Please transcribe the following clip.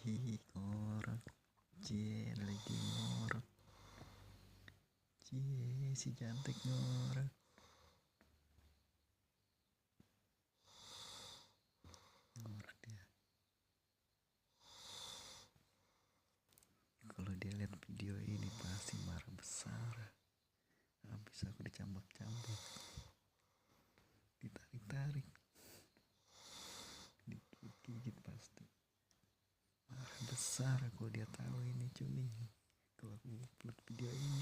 lagi ngorok, lagi ngorok, si cantik ngorok. Ngorok dia. Kalau dia lihat video ini pasti marah besar. Habis aku dicambak-cambak, ditarik-tarik, digigit pasti. Marah besar kalau dia tahu ini cuy. Kalau aku upload video ini.